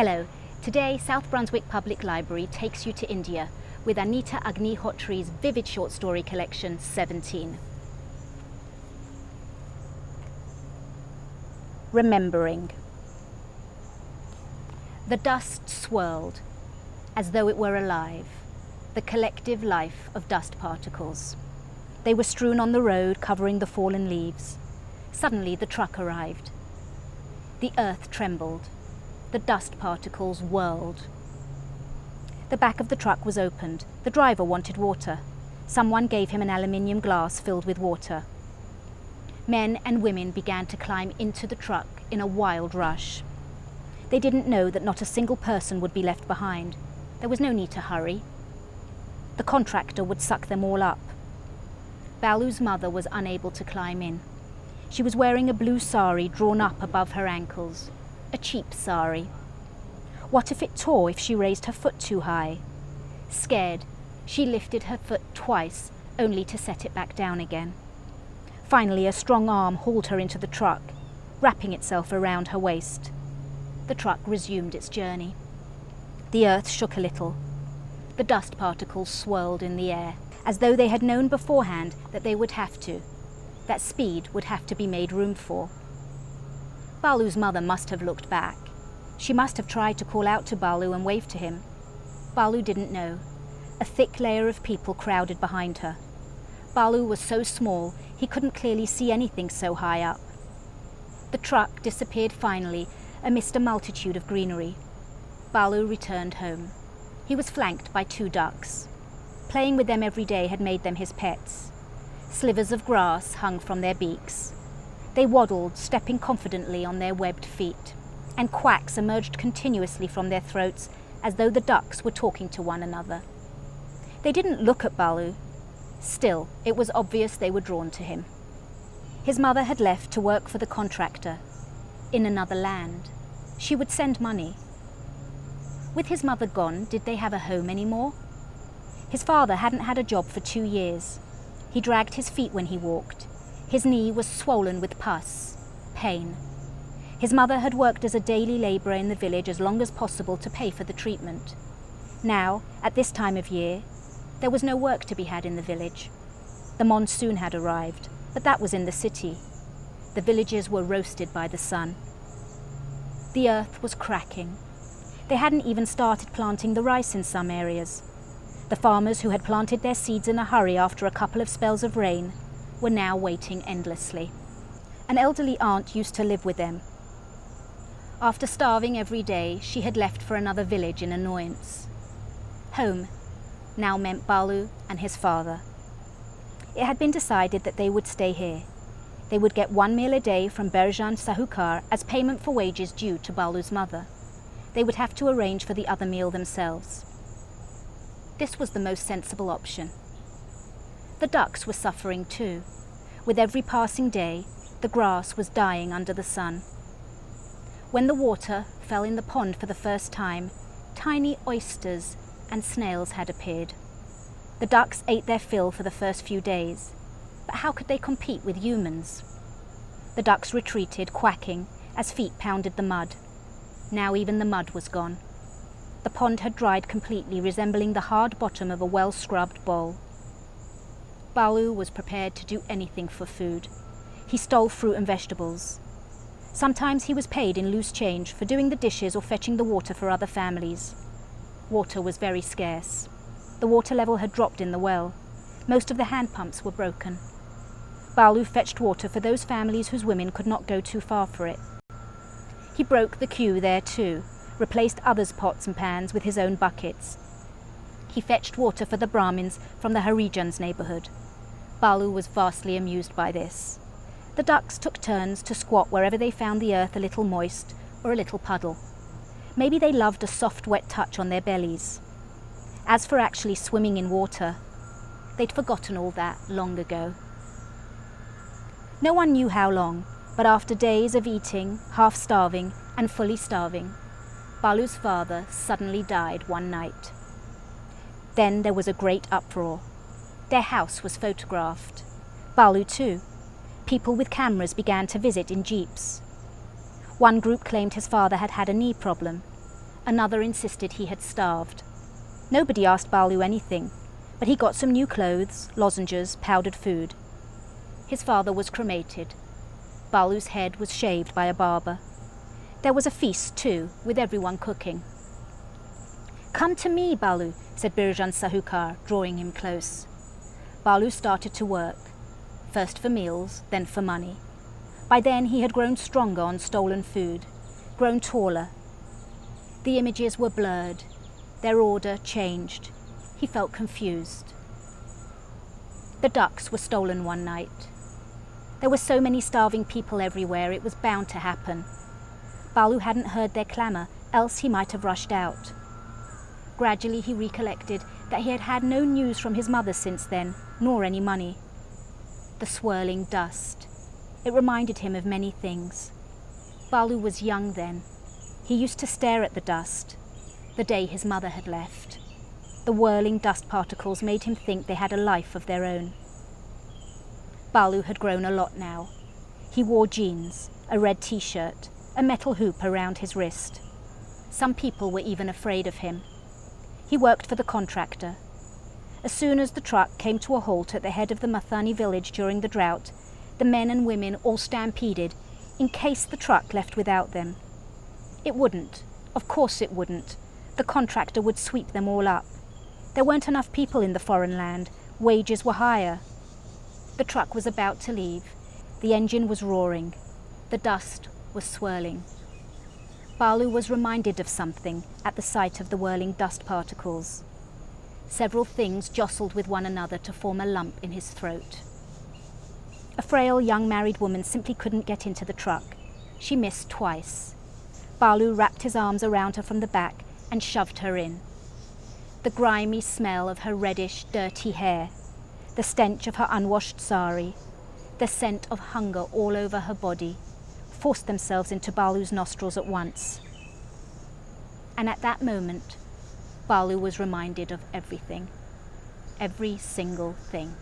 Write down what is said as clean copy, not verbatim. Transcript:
Hello, today South Brunswick Public Library takes you to India with Anita Agnihotri's vivid short story collection 17. Remembering. The dust swirled, as though it were alive, the collective life of dust particles. They were strewn on the road, covering the fallen leaves. Suddenly the truck arrived. The earth trembled. The dust particles whirled. The back of the truck was opened. The driver wanted water. Someone gave him an aluminium glass filled with water. Men and women began to climb into the truck in a wild rush. They didn't know that not a single person would be left behind. There was no need to hurry. The contractor would suck them all up. Balu's mother was unable to climb in. She was wearing a blue sari drawn up above her ankles. A cheap sari. What if it tore if she raised her foot too high? Scared, she lifted her foot twice, only to set it back down again. Finally, a strong arm hauled her into the truck, wrapping itself around her waist. The truck resumed its journey. The earth shook a little. The dust particles swirled in the air, as though they had known beforehand that they would have to, that speed would have to be made room for. Balu's mother must have looked back. She must have tried to call out to Balu and wave to him. Balu didn't know. A thick layer of people crowded behind her. Balu was so small, he couldn't clearly see anything so high up. The truck disappeared finally amidst a multitude of greenery. Balu returned home. He was flanked by 2 ducks. Playing with them every day had made them his pets. Slivers of grass hung from their beaks. They waddled, stepping confidently on their webbed feet, and quacks emerged continuously from their throats as though the ducks were talking to one another. They didn't look at Balu. Still, it was obvious they were drawn to him. His mother had left to work for the contractor in another land. She would send money. With his mother gone, did they have a home anymore? His father hadn't had a job for 2 years. He dragged his feet when he walked. His knee was swollen with pus, pain. His mother had worked as a daily labourer in the village as long as possible to pay for the treatment. Now, at this time of year, there was no work to be had in the village. The monsoon had arrived, but that was in the city. The villages were roasted by the sun. The earth was cracking. They hadn't even started planting the rice in some areas. The farmers who had planted their seeds in a hurry after a couple of spells of rain were now waiting endlessly. An elderly aunt used to live with them. After starving every day, she had left for another village in annoyance. Home now meant Balu and his father. It had been decided that they would stay here. They would get 1 meal a day from Berjan Sahukar as payment for wages due to Balu's mother. They would have to arrange for the other meal themselves. This was the most sensible option. The ducks were suffering too. With every passing day, the grass was dying under the sun. When the water fell in the pond for the first time, tiny oysters and snails had appeared. The ducks ate their fill for the first few days, but how could they compete with humans? The ducks retreated, quacking, as feet pounded the mud. Now even the mud was gone. The pond had dried completely, resembling the hard bottom of a well-scrubbed bowl. Balu was prepared to do anything for food. He stole fruit and vegetables. Sometimes he was paid in loose change for doing the dishes or fetching the water for other families. Water was very scarce. The water level had dropped in the well. Most of the hand pumps were broken. Balu fetched water for those families whose women could not go too far for it. He broke the queue there too, replaced others' pots and pans with his own buckets. He fetched water for the Brahmins from the Harijans' neighbourhood. Balu was vastly amused by this. The ducks took turns to squat wherever they found the earth a little moist or a little puddle. Maybe they loved a soft, wet touch on their bellies. As for actually swimming in water, they'd forgotten all that long ago. No one knew how long, but after days of eating, half starving and fully starving, Balu's father suddenly died one night. Then there was a great uproar. Their house was photographed. Balu too. People with cameras began to visit in jeeps. One group claimed his father had had a knee problem. Another insisted he had starved. Nobody asked Balu anything, but he got some new clothes, lozenges, powdered food. His father was cremated. Balu's head was shaved by a barber. There was a feast too, with everyone cooking. "Come to me, Balu," said Birjan Sahukar, drawing him close. Balu started to work, first for meals, then for money. By then he had grown stronger on stolen food, grown taller. The images were blurred, their order changed. He felt confused. The ducks were stolen one night. There were so many starving people everywhere, it was bound to happen. Balu hadn't heard their clamour, else he might have rushed out. Gradually he recollected that he had had no news from his mother since then, nor any money. The swirling dust. It reminded him of many things. Balu was young then. He used to stare at the dust, the day his mother had left. The whirling dust particles made him think they had a life of their own. Balu had grown a lot now. He wore jeans, a red t-shirt, a metal hoop around his wrist. Some people were even afraid of him. He worked for the contractor. As soon as the truck came to a halt at the head of the Mathani village during the drought, the men and women all stampeded in case the truck left without them. It wouldn't. Of course it wouldn't. The contractor would sweep them all up. There weren't enough people in the foreign land. Wages were higher. The truck was about to leave. The engine was roaring. The dust was swirling. Balu was reminded of something at the sight of the whirling dust particles. Several things jostled with one another to form a lump in his throat. A frail young married woman simply couldn't get into the truck. She missed twice. Balu wrapped his arms around her from the back and shoved her in. The grimy smell of her reddish, dirty hair, the stench of her unwashed sari, the scent of hunger all over her body, forced themselves into Balu's nostrils at once. And at that moment, Balu was reminded of everything. Every single thing.